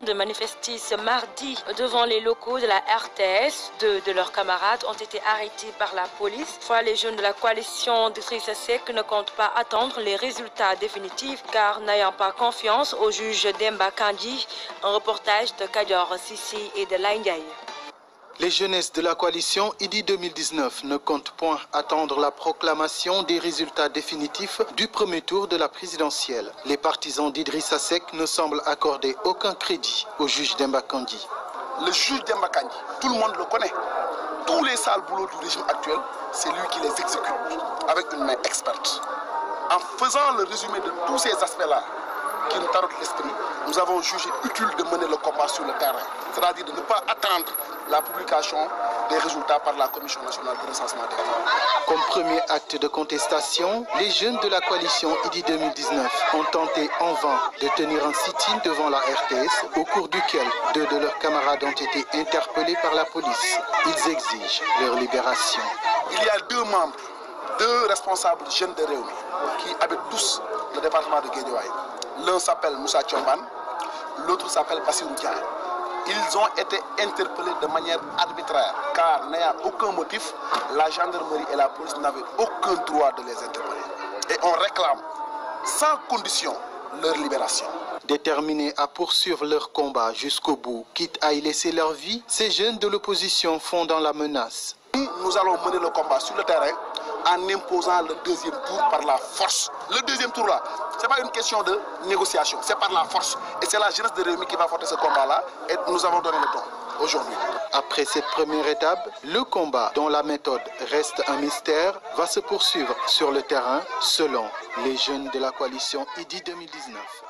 de manifester ce mardi devant les locaux de la RTS. Deux de leurs camarades ont été arrêtés par la police. Les jeunes de la coalition d'Idrissa Seck ne comptent pas attendre les résultats définitifs car n'ayant pas confiance au juge Demba Kandji. Un reportage de Kadior Sissi et de Laïndiaï. Les jeunesses de la coalition IDI 2019 ne comptent point attendre la proclamation des résultats définitifs du premier tour de la présidentielle. Les partisans d'Idrissa Seck ne semblent accorder aucun crédit au juge Demba Kandji. Le juge Demba Kandji, tout le monde le connaît. Tous les sales boulots du régime actuel, c'est lui qui les exécute avec une main experte. En faisant le résumé de tous ces aspects-là qui nous taraudent l'esprit, nous avons jugé utile de mener le combat sur le terrain. C'est-à-dire de ne pas attendre la publication des résultats par la Commission nationale de recensement des voix. Comme premier acte de contestation, les jeunes de la coalition IDI 2019 ont tenté en vain de tenir un sit-in devant la RTS, au cours duquel deux de leurs camarades ont été interpellés par la police. Ils exigent leur libération. Il y a deux responsables jeunes de Réumi qui habitent tous le département de Guédiawaye. L'un s'appelle Moussa Tchomban, l'autre s'appelle Bassirou Diagne. Ils ont été interpellés de manière arbitraire, car n'ayant aucun motif, la gendarmerie et la police n'avaient aucun droit de les interpeller. Et on réclame, sans condition, leur libération. Déterminés à poursuivre leur combat jusqu'au bout, quitte à y laisser leur vie, ces jeunes de l'opposition font dans la menace. Nous allons mener le combat sur le terrain en imposant le deuxième tour par la force. Le deuxième tour là, ce n'est pas une question de négociation, c'est par la force. Et c'est la jeunesse de Réumi qui va porter ce combat-là et nous avons donné le ton aujourd'hui. Après cette première étape, le combat, dont la méthode reste un mystère, va se poursuivre sur le terrain selon les jeunes de la coalition IDI 2019.